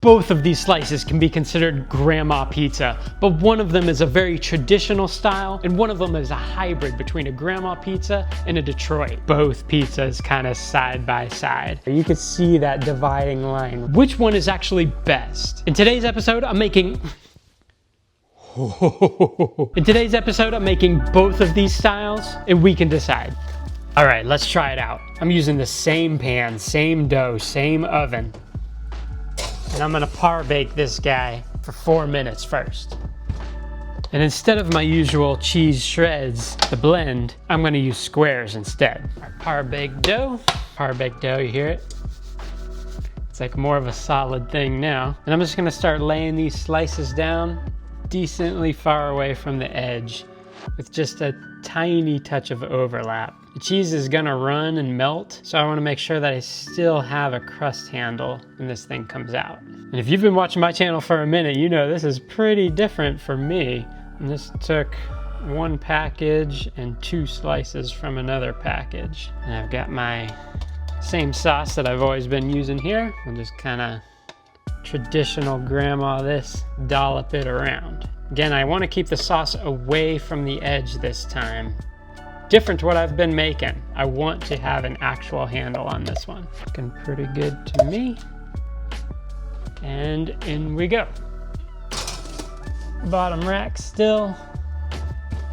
Both of these slices can be considered grandma pizza, but one of them is a very traditional style and one of them is a hybrid between a grandma pizza and a Detroit. Both pizzas kind of side by side. You can see that dividing line. Which one is actually best? In today's episode, I'm making both of these styles and we can decide. All right, let's try it out. I'm using the same pan, same dough, same oven. And I'm gonna par bake this guy for 4 minutes first. And instead of my usual cheese shreds to blend, I'm gonna use squares instead. Our par baked dough, you hear it? It's like more of a solid thing now. And I'm just gonna start laying these slices down decently far away from the edge with just a tiny touch of overlap. The cheese is gonna run and melt, so I wanna make sure that I still have a crust handle when this thing comes out. And if you've been watching my channel for a minute, you know this is pretty different for me. And this took one package and 2 slices from another package. And I've got my same sauce that I've always been using here. I'll just kinda traditional grandma this, dollop it around. Again, I wanna keep the sauce away from the edge this time. Different to what I've been making. I want to have an actual handle on this one. Looking pretty good to me. And in we go. Bottom rack still.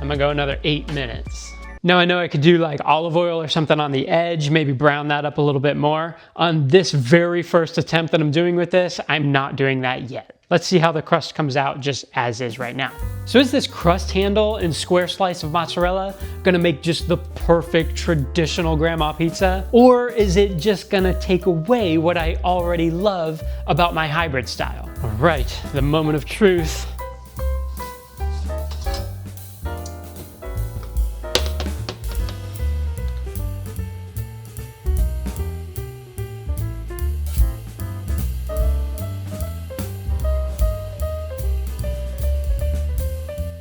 I'm gonna go another 8 minutes. Now I know I could do like olive oil or something on the edge, maybe brown that up a little bit more. On this very first attempt that I'm doing with this, I'm not doing that yet. Let's see how the crust comes out just as is right now. So is this crust handle and square slice of mozzarella gonna make just the perfect traditional grandma pizza? Or is it just gonna take away what I already love about my hybrid style? All right, the moment of truth.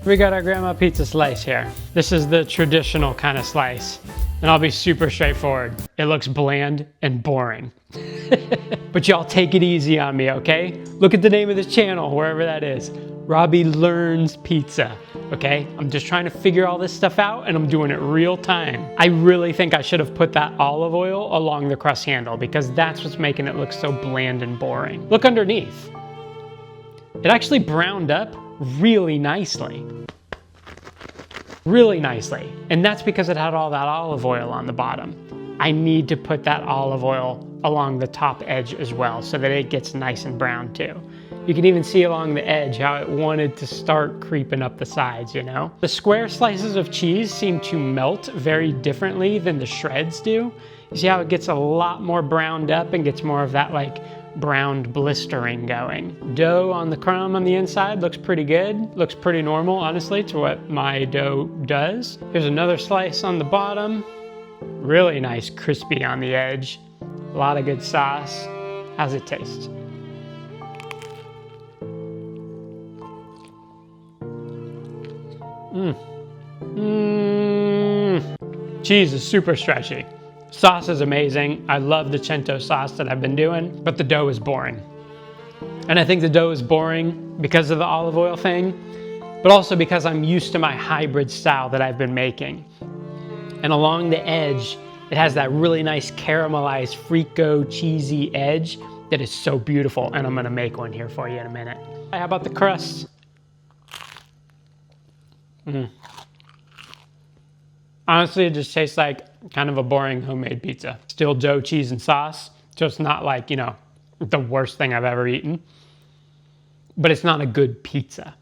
We got our grandma pizza slice here. This is the traditional kind of slice. And I'll be super straightforward. It looks bland and boring. But y'all take it easy on me, okay? Look at the name of this channel, wherever that is. Robbie Learns Pizza, okay? I'm just trying to figure all this stuff out and I'm doing it real time. I really think I should have put that olive oil along the crust handle because that's what's making it look so bland and boring. Look underneath. It actually browned up really nicely. Really nicely. And that's because it had all that olive oil on the bottom. I need to put that olive oil along the top edge as well so that it gets nice and brown too. You can even see along the edge how it wanted to start creeping up the sides, you know? The square slices of cheese seem to melt very differently than the shreds do. You see how it gets a lot more browned up and gets more of that like browned blistering going. Dough on the crumb on the inside looks pretty good. Looks pretty normal, honestly, to what my dough does. Here's another slice on the bottom. Really nice, crispy on the edge. A lot of good sauce. How's it taste? Cheese is super stretchy. Sauce is amazing. I love the cento sauce that I've been doing, but the dough is boring. And I think the dough is boring because of the olive oil thing, but also because I'm used to my hybrid style that I've been making. And along the edge, it has that really nice caramelized frico cheesy edge that is so beautiful. And I'm gonna make one here for you in a minute. How about the crust? Honestly, it just tastes like kind of a boring homemade pizza. Still dough, cheese, and sauce. So it's not like, you know, the worst thing I've ever eaten. But it's not a good pizza.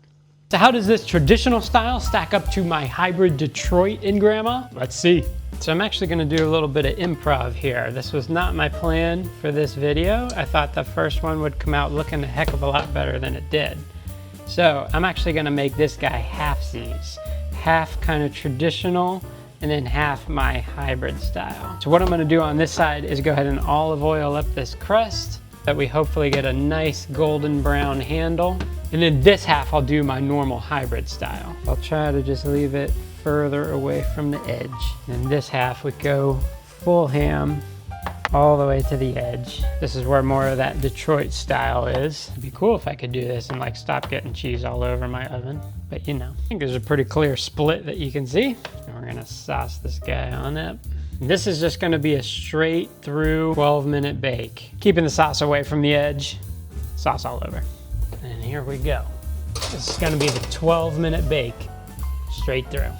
So how does this traditional style stack up to my hybrid Detroit in grandma? Let's see. So I'm actually gonna do a little bit of improv here. This was not my plan for this video. I thought the first one would come out looking a heck of a lot better than it did. So I'm actually gonna make this guy halfsies. Half kind of traditional, and then half my hybrid style. So what I'm gonna do on this side is go ahead and olive oil up this crust that we hopefully get a nice golden brown handle. And then this half I'll do my normal hybrid style. I'll try to just leave it further away from the edge. And this half we go full ham. all the way to the edge. This is where more of that Detroit style is. It'd be cool if I could do this and like stop getting cheese all over my oven, but you know. I think there's a pretty clear split that you can see. And we're gonna sauce this guy on up. This is just gonna be a straight through 12-minute bake. Keeping the sauce away from the edge, sauce all over. And here we go. This is gonna be the 12-minute bake, straight through.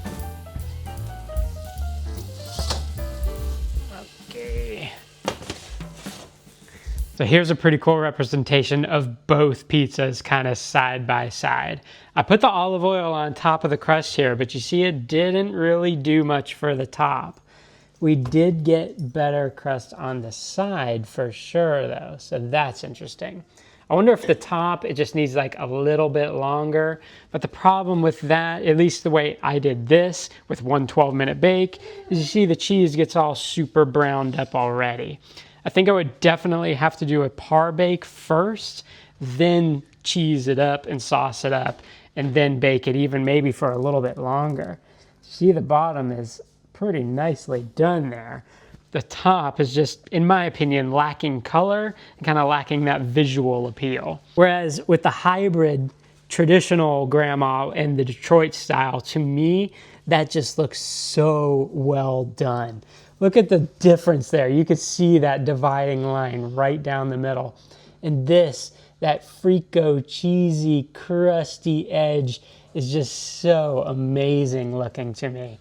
Okay. So here's a pretty cool representation of both pizzas kind of side by side. I put the olive oil on top of the crust here, but you see it didn't really do much for the top. We did get better crust on the side for sure though, so that's interesting. I wonder if the top, it just needs like a little bit longer, but the problem with that, at least the way I did this with one 12-minute bake, is you see the cheese gets all super browned up already. I think I would definitely have to do a par bake first, then cheese it up and sauce it up, and then bake it even maybe for a little bit longer. See, the bottom is pretty nicely done there. The top is just, in my opinion, lacking color and kind of lacking that visual appeal. Whereas with the hybrid traditional grandma and the Detroit style, to me, that just looks so well done. Look at the difference there. You could see that dividing line right down the middle. And this, that frico cheesy, crusty edge is just so amazing looking to me.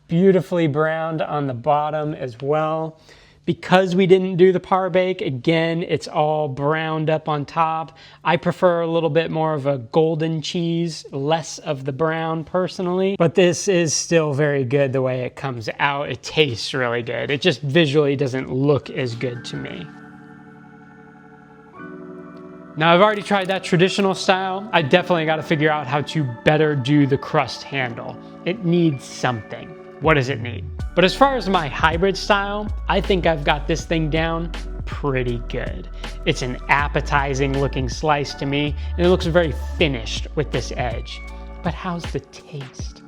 Beautifully browned on the bottom as well. Because we didn't do the par bake, again, it's all browned up on top. I prefer a little bit more of a golden cheese, less of the brown personally, but this is still very good the way it comes out. It tastes really good. It just visually doesn't look as good to me. Now I've already tried that traditional style. I definitely got to figure out how to better do the crust handle. It needs something. What does it need? But as far as my hybrid style, I think I've got this thing down pretty good. It's an appetizing looking slice to me, and it looks very finished with this edge. But how's the taste?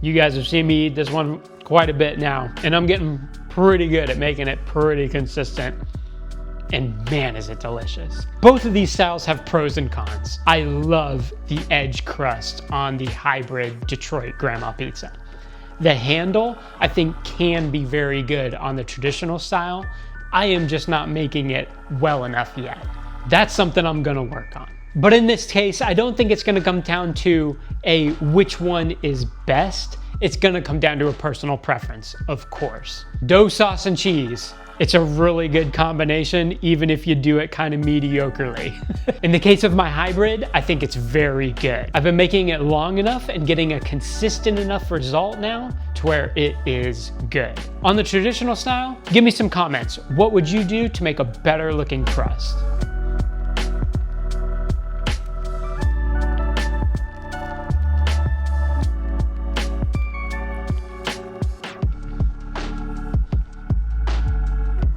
You guys have seen me eat this one quite a bit now, and I'm getting pretty good at making it pretty consistent. And man, is it delicious. Both of these styles have pros and cons. I love the edge crust on the hybrid Detroit grandma pizza. The handle, I think, can be very good on the traditional style. I am just not making it well enough yet. That's something I'm gonna work on. But in this case, I don't think it's gonna come down to a which one is best. It's gonna come down to a personal preference, of course. Dough, sauce, and cheese. It's a really good combination, even if you do it kind of mediocrely. In the case of my hybrid, I think it's very good. I've been making it long enough and getting a consistent enough result now to where it is good. On the traditional style, give me some comments. What would you do to make a better looking crust?